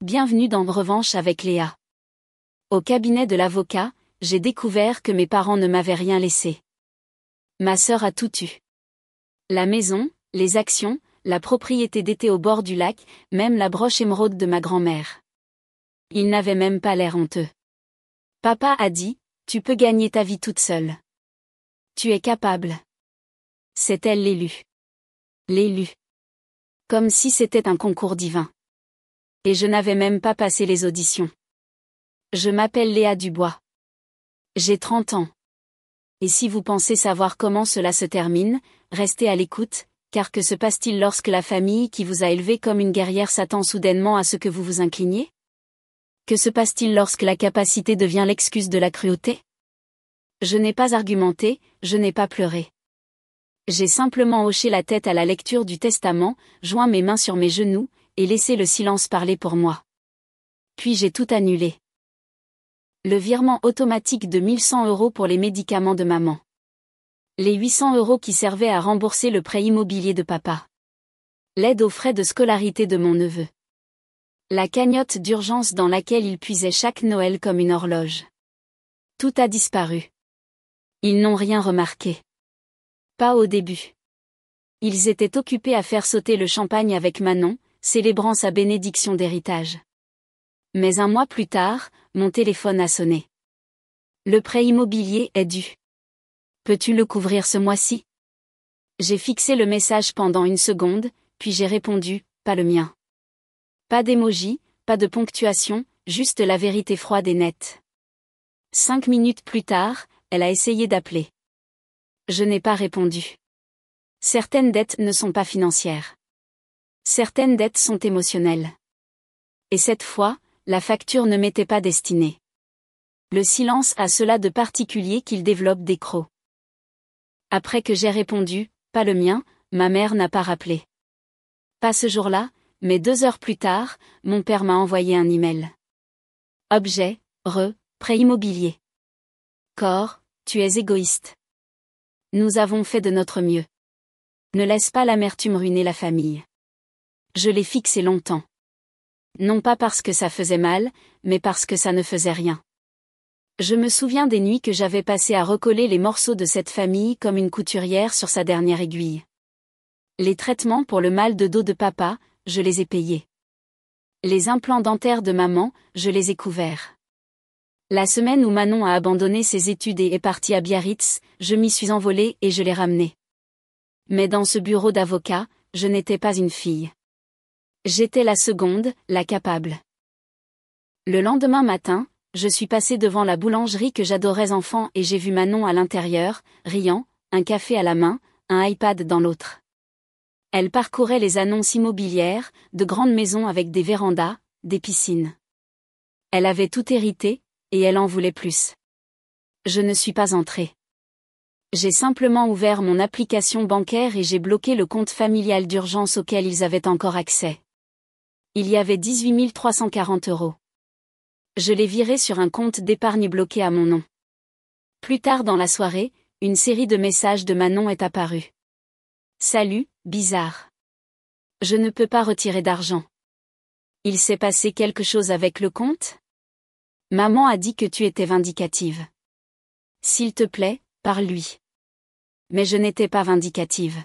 Bienvenue dans Revanche avec Léa. Au cabinet de l'avocat, j'ai découvert que mes parents ne m'avaient rien laissé. Ma sœur a tout eu. La maison, les actions, la propriété d'été au bord du lac, même la broche émeraude de ma grand-mère. Ils n'avaient même pas l'air honteux. Papa a dit, tu peux gagner ta vie toute seule. Tu es capable. C'est elle l'élu. L'élu. Comme si c'était un concours divin. Et je n'avais même pas passé les auditions. Je m'appelle Léa Dubois. J'ai 30 ans. Et si vous pensez savoir comment cela se termine, restez à l'écoute, car que se passe-t-il lorsque la famille qui vous a élevé comme une guerrière s'attend soudainement à ce que vous vous incliniez? Que se passe-t-il lorsque la capacité devient l'excuse de la cruauté? Je n'ai pas argumenté, je n'ai pas pleuré. J'ai simplement hoché la tête à la lecture du testament, joint mes mains sur mes genoux, et laissé le silence parler pour moi. Puis j'ai tout annulé. Le virement automatique de 1100 € pour les médicaments de maman. Les 800 € qui servaient à rembourser le prêt immobilier de papa. L'aide aux frais de scolarité de mon neveu. La cagnotte d'urgence dans laquelle il puisait chaque Noël comme une horloge. Tout a disparu. Ils n'ont rien remarqué. Pas au début. Ils étaient occupés à faire sauter le champagne avec Manon, célébrant sa bénédiction d'héritage. Mais un mois plus tard, mon téléphone a sonné. Le prêt immobilier est dû. Peux-tu le couvrir ce mois-ci? J'ai fixé le message pendant une seconde, puis j'ai répondu, pas le mien. Pas d'émoji, pas de ponctuation, juste la vérité froide et nette. 5 minutes plus tard, elle a essayé d'appeler. Je n'ai pas répondu. Certaines dettes ne sont pas financières. Certaines dettes sont émotionnelles. Et cette fois, la facture ne m'était pas destinée. Le silence a cela de particulier qu'il développe des crocs. Après que j'ai répondu, pas le mien, ma mère n'a pas rappelé. Pas ce jour-là, mais 2 heures plus tard, mon père m'a envoyé un email. Objet, prêt immobilier. Corps, tu es égoïste. Nous avons fait de notre mieux. Ne laisse pas l'amertume ruiner la famille. Je l'ai fixé longtemps. Non pas parce que ça faisait mal, mais parce que ça ne faisait rien. Je me souviens des nuits que j'avais passées à recoller les morceaux de cette famille comme une couturière sur sa dernière aiguille. Les traitements pour le mal de dos de papa, je les ai payés. Les implants dentaires de maman, je les ai couverts. La semaine où Manon a abandonné ses études et est partie à Biarritz, je m'y suis envolée et je l'ai ramenée. Mais dans ce bureau d'avocat, je n'étais pas une fille. J'étais la seconde, la capable. Le lendemain matin, je suis passée devant la boulangerie que j'adorais enfant et j'ai vu Manon à l'intérieur, riant, un café à la main, un iPad dans l'autre. Elle parcourait les annonces immobilières, de grandes maisons avec des vérandas, des piscines. Elle avait tout hérité, et elle en voulait plus. Je ne suis pas entrée. J'ai simplement ouvert mon application bancaire et j'ai bloqué le compte familial d'urgence auquel ils avaient encore accès. Il y avait 18 340 €. Je l'ai viré sur un compte d'épargne bloqué à mon nom. Plus tard dans la soirée, une série de messages de Manon est apparue. Salut, bizarre. Je ne peux pas retirer d'argent. Il s'est passé quelque chose avec le compte? Maman a dit que tu étais vindicative. S'il te plaît, parle-lui. Mais je n'étais pas vindicative.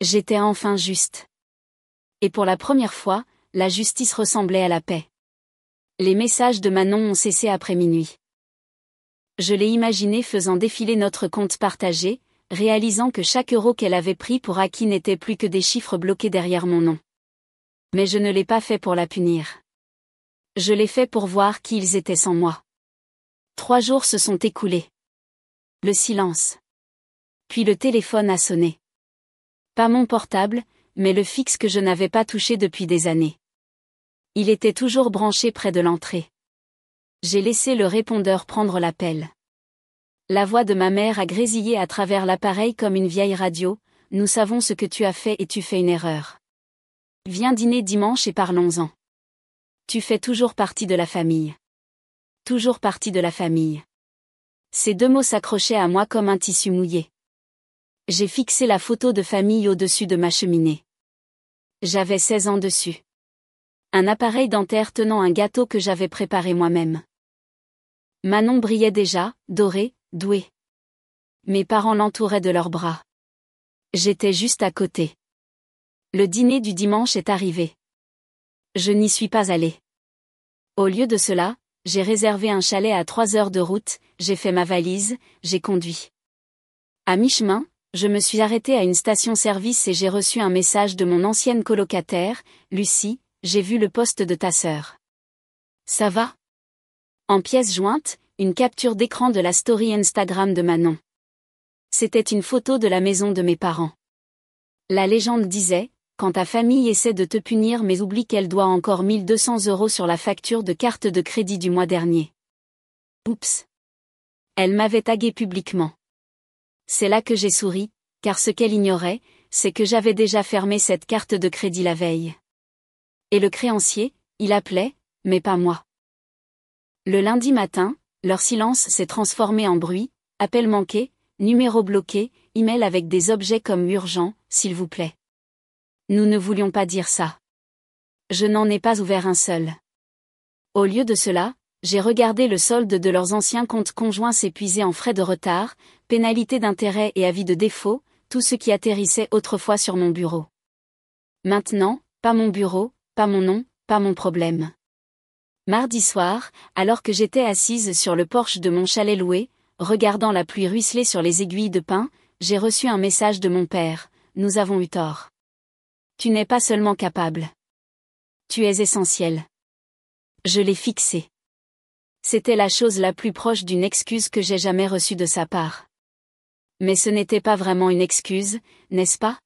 J'étais enfin juste. Et pour la première fois, la justice ressemblait à la paix. Les messages de Manon ont cessé après minuit. Je l'ai imaginé faisant défiler notre compte partagé, réalisant que chaque euro qu'elle avait pris pour acquis n'était plus que des chiffres bloqués derrière mon nom. Mais je ne l'ai pas fait pour la punir. Je l'ai fait pour voir qui ils étaient sans moi. 3 jours se sont écoulés. Le silence. Puis le téléphone a sonné. Pas mon portable, mais le fixe que je n'avais pas touché depuis des années. Il était toujours branché près de l'entrée. J'ai laissé le répondeur prendre l'appel. La voix de ma mère a grésillé à travers l'appareil comme une vieille radio. Nous savons ce que tu as fait et tu fais une erreur. Viens dîner dimanche et parlons-en. Tu fais toujours partie de la famille. Toujours partie de la famille. Ces 2 mots s'accrochaient à moi comme un tissu mouillé. J'ai fixé la photo de famille au-dessus de ma cheminée. J'avais 16 ans dessus. Un appareil dentaire tenant un gâteau que j'avais préparé moi-même. Manon brillait déjà, dorée, douée. Mes parents l'entouraient de leurs bras. J'étais juste à côté. Le dîner du dimanche est arrivé. Je n'y suis pas allée. Au lieu de cela, j'ai réservé un chalet à 3 heures de route, j'ai fait ma valise, j'ai conduit. À mi-chemin, je me suis arrêtée à une station-service et j'ai reçu un message de mon ancienne colocataire, Lucie, j'ai vu le post de ta sœur. Ça va ? En pièce jointe, une capture d'écran de la story Instagram de Manon. C'était une photo de la maison de mes parents. La légende disait, quand ta famille essaie de te punir mais oublie qu'elle doit encore 1200 € sur la facture de carte de crédit du mois dernier. Oups. Elle m'avait tagué publiquement. C'est là que j'ai souri, car ce qu'elle ignorait, c'est que j'avais déjà fermé cette carte de crédit la veille. Et le créancier, il appelait, mais pas moi. Le lundi matin, leur silence s'est transformé en bruit, appel manqué, numéro bloqué, email avec des objets comme urgent, s'il vous plaît. Nous ne voulions pas dire ça. Je n'en ai pas ouvert un seul. Au lieu de cela, j'ai regardé le solde de leurs anciens comptes conjoints s'épuiser en frais de retard, pénalités d'intérêt et avis de défaut, tout ce qui atterrissait autrefois sur mon bureau. Maintenant, pas mon bureau, pas mon nom, pas mon problème. Mardi soir, alors que j'étais assise sur le porche de mon chalet loué, regardant la pluie ruisseler sur les aiguilles de pin, j'ai reçu un message de mon père, nous avons eu tort. Tu n'es pas seulement capable. Tu es essentiel. Je l'ai fixé. C'était la chose la plus proche d'une excuse que j'ai jamais reçue de sa part. Mais ce n'était pas vraiment une excuse, n'est-ce pas ?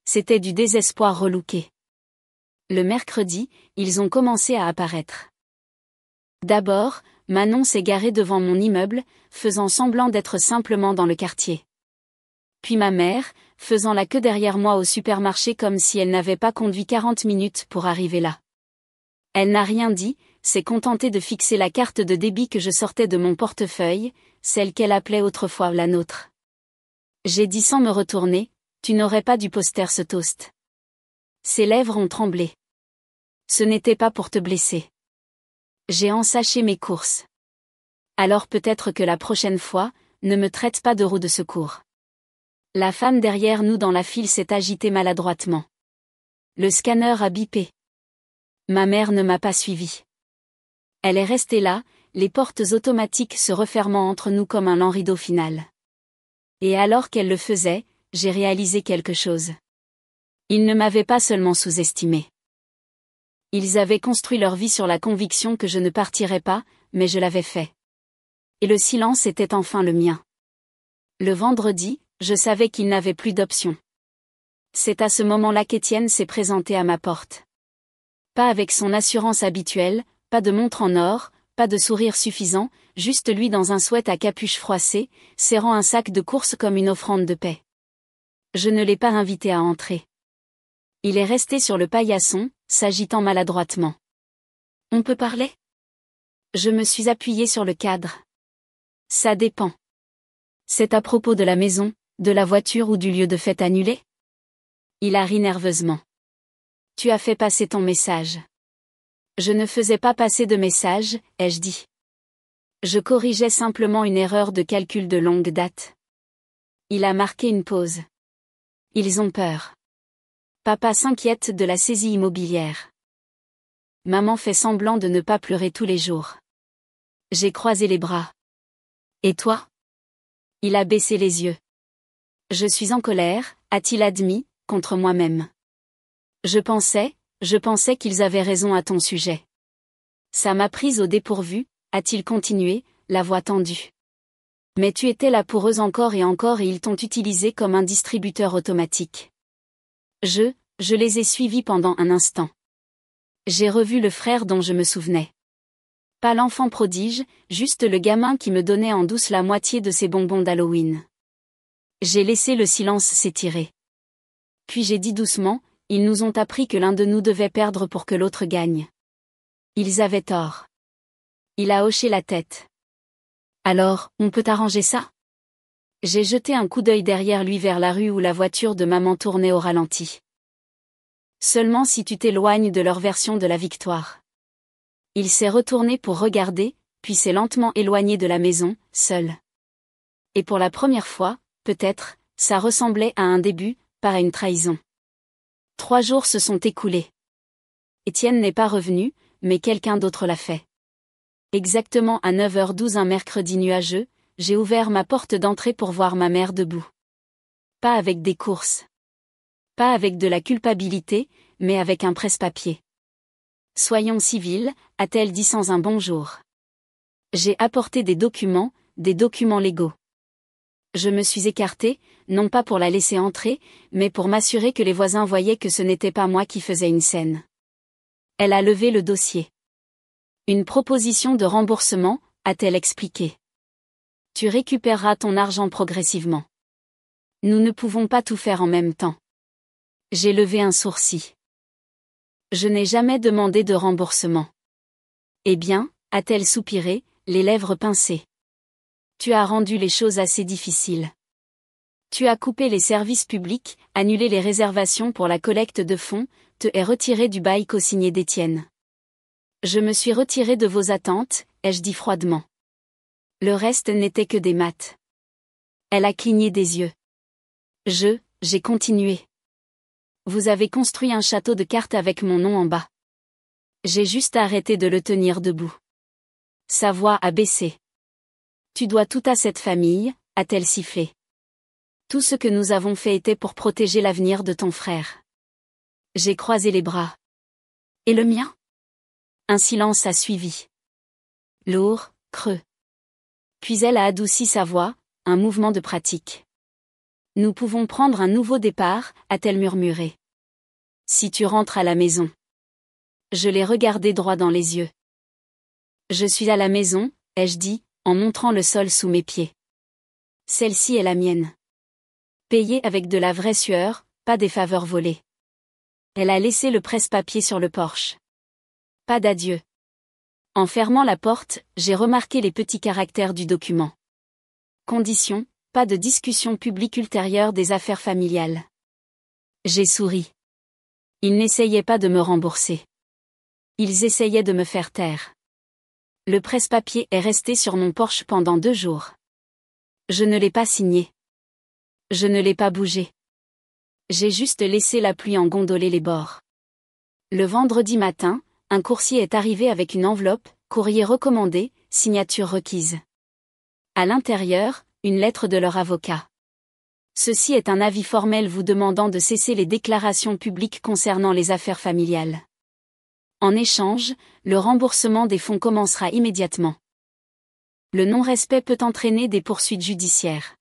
C'était du désespoir relooké. Le mercredi, ils ont commencé à apparaître. D'abord, Manon s'est garée devant mon immeuble, faisant semblant d'être simplement dans le quartier. Puis ma mère, faisant la queue derrière moi au supermarché comme si elle n'avait pas conduit 40 minutes pour arriver là. Elle n'a rien dit, s'est contentée de fixer la carte de débit que je sortais de mon portefeuille, celle qu'elle appelait autrefois la nôtre. J'ai dit sans me retourner, tu n'aurais pas dû poster ce toast. Ses lèvres ont tremblé. Ce n'était pas pour te blesser. J'ai ensaché mes courses. Alors peut-être que la prochaine fois, ne me traite pas de roue de secours. La femme derrière nous dans la file s'est agitée maladroitement. Le scanner a bipé. Ma mère ne m'a pas suivi. Elle est restée là, les portes automatiques se refermant entre nous comme un lent rideau final. Et alors qu'elle le faisait, j'ai réalisé quelque chose. Ils ne m'avaient pas seulement sous-estimé. Ils avaient construit leur vie sur la conviction que je ne partirais pas, mais je l'avais fait. Et le silence était enfin le mien. Le vendredi, je savais qu'il n'avait plus d'option. C'est à ce moment-là qu'Étienne s'est présenté à ma porte. Pas avec son assurance habituelle, pas de montre en or, pas de sourire suffisant, juste lui dans un sweat à capuche froissée, serrant un sac de courses comme une offrande de paix. Je ne l'ai pas invité à entrer. Il est resté sur le paillasson, s'agitant maladroitement. On peut parler ? Je me suis appuyée sur le cadre. Ça dépend. C'est à propos de la maison, de la voiture ou du lieu de fête annulé ? Il a ri nerveusement. Tu as fait passer ton message. Je ne faisais pas passer de message, ai-je dit. Je corrigeais simplement une erreur de calcul de longue date. Il a marqué une pause. Ils ont peur. Papa s'inquiète de la saisie immobilière. Maman fait semblant de ne pas pleurer tous les jours. J'ai croisé les bras. Et toi ? Il a baissé les yeux. Je suis en colère, a-t-il admis, contre moi-même. Je pensais qu'ils avaient raison à ton sujet. Ça m'a prise au dépourvu, a-t-il continué, la voix tendue. Mais tu étais là pour eux encore et ils t'ont utilisé comme un distributeur automatique. Je les ai suivis pendant un instant. J'ai revu le frère dont je me souvenais. Pas l'enfant prodige, juste le gamin qui me donnait en douce la moitié de ses bonbons d'Halloween. J'ai laissé le silence s'étirer. Puis j'ai dit doucement, ils nous ont appris que l'un de nous devait perdre pour que l'autre gagne. Ils avaient tort. Il a hoché la tête. Alors, on peut arranger ça ? J'ai jeté un coup d'œil derrière lui vers la rue où la voiture de maman tournait au ralenti. Seulement si tu t'éloignes de leur version de la victoire. Il s'est retourné pour regarder, puis s'est lentement éloigné de la maison, seul. Et pour la première fois, peut-être, ça ressemblait à un début, pas à une trahison. 3 jours se sont écoulés. Étienne n'est pas revenu, mais quelqu'un d'autre l'a fait. Exactement à 9h12 un mercredi nuageux, j'ai ouvert ma porte d'entrée pour voir ma mère debout. Pas avec des courses. Pas avec de la culpabilité, mais avec un presse-papier. Soyons civils, a-t-elle dit sans un bonjour. J'ai apporté des documents légaux. Je me suis écartée, non pas pour la laisser entrer, mais pour m'assurer que les voisins voyaient que ce n'était pas moi qui faisais une scène. Elle a levé le dossier. Une proposition de remboursement, a-t-elle expliqué. Tu récupéreras ton argent progressivement. Nous ne pouvons pas tout faire en même temps. J'ai levé un sourcil. Je n'ai jamais demandé de remboursement. Eh bien, a-t-elle soupiré, les lèvres pincées. Tu as rendu les choses assez difficiles. Tu as coupé les services publics, annulé les réservations pour la collecte de fonds, te es retiré du bail co-signé d'Étienne. Je me suis retiré de vos attentes, ai-je dit froidement. Le reste n'était que des maths. Elle a cligné des yeux. J'ai continué. Vous avez construit un château de cartes avec mon nom en bas. J'ai juste arrêté de le tenir debout. Sa voix a baissé. Tu dois tout à cette famille, a-t-elle sifflé. Tout ce que nous avons fait était pour protéger l'avenir de ton frère. J'ai croisé les bras. Et le mien? Un silence a suivi. Lourd, creux. Puis elle a adouci sa voix, un mouvement de pratique. Nous pouvons prendre un nouveau départ, a-t-elle murmuré. Si tu rentres à la maison. Je l'ai regardé droit dans les yeux. Je suis à la maison, ai-je dit, en montrant le sol sous mes pieds. Celle-ci est la mienne. Payée avec de la vraie sueur, pas des faveurs volées. Elle a laissé le presse-papier sur le porche. Pas d'adieu. En fermant la porte, j'ai remarqué les petits caractères du document. Condition, pas de discussion publique ultérieure des affaires familiales. J'ai souri. Ils n'essayaient pas de me rembourser. Ils essayaient de me faire taire. Le presse-papier est resté sur mon porche pendant 2 jours. Je ne l'ai pas signé. Je ne l'ai pas bougé. J'ai juste laissé la pluie en gondoler les bords. Le vendredi matin, un coursier est arrivé avec une enveloppe, courrier recommandé, signature requise. À l'intérieur, une lettre de leur avocat. Ceci est un avis formel vous demandant de cesser les déclarations publiques concernant les affaires familiales. En échange, le remboursement des fonds commencera immédiatement. Le non-respect peut entraîner des poursuites judiciaires.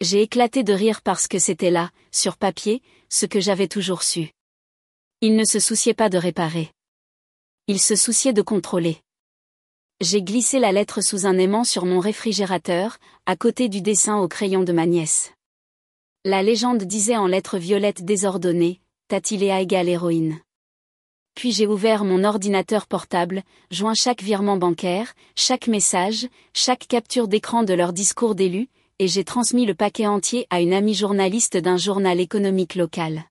J'ai éclaté de rire parce que c'était là, sur papier, ce que j'avais toujours su. Il ne se souciait pas de réparer. Il se souciait de contrôler. J'ai glissé la lettre sous un aimant sur mon réfrigérateur, à côté du dessin au crayon de ma nièce. La légende disait en lettres violettes désordonnées, Tatiléa égale héroïne. Puis j'ai ouvert mon ordinateur portable, joint chaque virement bancaire, chaque message, chaque capture d'écran de leur discours d'élu, et j'ai transmis le paquet entier à une amie journaliste d'un journal économique local.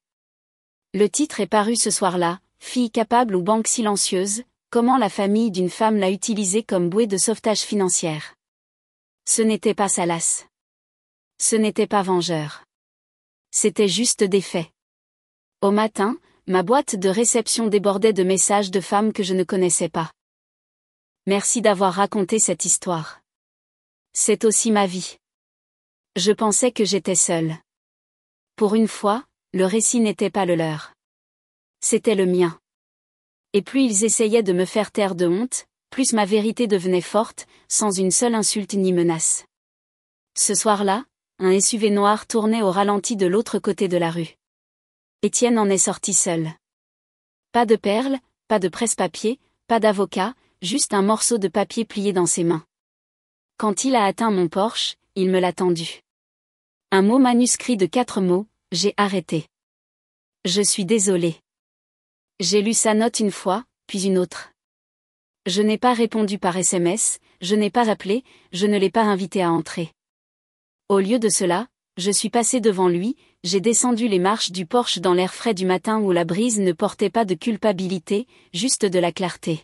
Le titre est paru ce soir-là, Fille capable ou banque silencieuse, comment la famille d'une femme l'a utilisée comme bouée de sauvetage financière. Ce n'était pas salace. Ce n'était pas vengeur. C'était juste des faits. Au matin, ma boîte de réception débordait de messages de femmes que je ne connaissais pas. Merci d'avoir raconté cette histoire. C'est aussi ma vie. Je pensais que j'étais seule. Pour une fois, le récit n'était pas le leur. C'était le mien. Et plus ils essayaient de me faire taire de honte, plus ma vérité devenait forte, sans une seule insulte ni menace. Ce soir-là, un SUV noir tournait au ralenti de l'autre côté de la rue. Étienne en est sorti seul. Pas de perles, pas de presse-papier, pas d'avocat, juste un morceau de papier plié dans ses mains. Quand il a atteint mon porche, il me l'a tendu. Un mot manuscrit de 4 mots, j'ai arrêté. Je suis désolé. J'ai lu sa note une fois, puis une autre. Je n'ai pas répondu par SMS, je n'ai pas appelé, je ne l'ai pas invité à entrer. Au lieu de cela, je suis passé devant lui, j'ai descendu les marches du porche dans l'air frais du matin où la brise ne portait pas de culpabilité, juste de la clarté.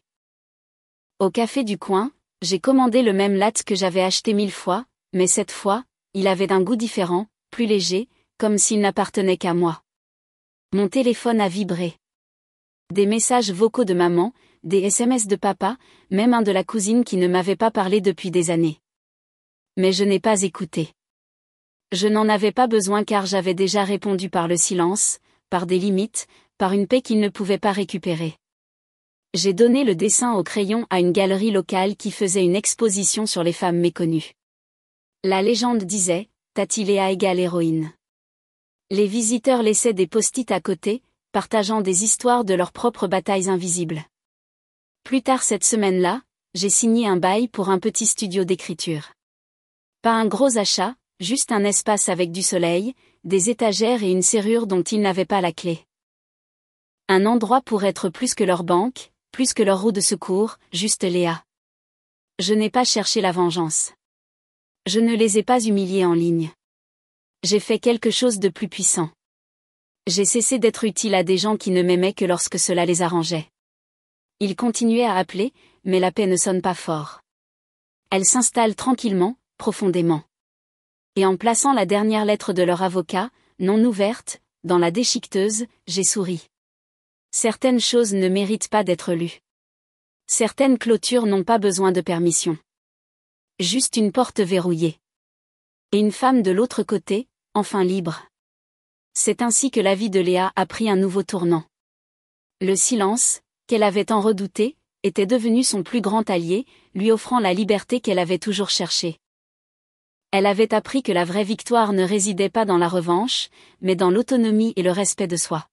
Au café du coin, j'ai commandé le même latte que j'avais acheté 1000 fois, mais cette fois, il avait un goût différent, plus léger, comme s'il n'appartenait qu'à moi. Mon téléphone a vibré. Des messages vocaux de maman, des SMS de papa, même un de la cousine qui ne m'avait pas parlé depuis des années. Mais je n'ai pas écouté. Je n'en avais pas besoin car j'avais déjà répondu par le silence, par des limites, par une paix qu'il ne pouvait pas récupérer. J'ai donné le dessin au crayon à une galerie locale qui faisait une exposition sur les femmes méconnues. La légende disait, Tati Léa égale héroïne. Les visiteurs laissaient des post-it à côté, partageant des histoires de leurs propres batailles invisibles. Plus tard cette semaine-là, j'ai signé un bail pour un petit studio d'écriture. Pas un gros achat, juste un espace avec du soleil, des étagères et une serrure dont ils n'avaient pas la clé. Un endroit pour être plus que leur banque, plus que leur roue de secours, juste Léa. Je n'ai pas cherché la vengeance. Je ne les ai pas humiliés en ligne. J'ai fait quelque chose de plus puissant. J'ai cessé d'être utile à des gens qui ne m'aimaient que lorsque cela les arrangeait. Ils continuaient à appeler, mais la paix ne sonne pas fort. Elle s'installe tranquillement, profondément. Et en plaçant la dernière lettre de leur avocat, non ouverte, dans la déchiqueteuse, j'ai souri. Certaines choses ne méritent pas d'être lues. Certaines clôtures n'ont pas besoin de permission. Juste une porte verrouillée. Et une femme de l'autre côté, enfin libre. C'est ainsi que la vie de Léa a pris un nouveau tournant. Le silence, qu'elle avait tant redouté, était devenu son plus grand allié, lui offrant la liberté qu'elle avait toujours cherchée. Elle avait appris que la vraie victoire ne résidait pas dans la revanche, mais dans l'autonomie et le respect de soi.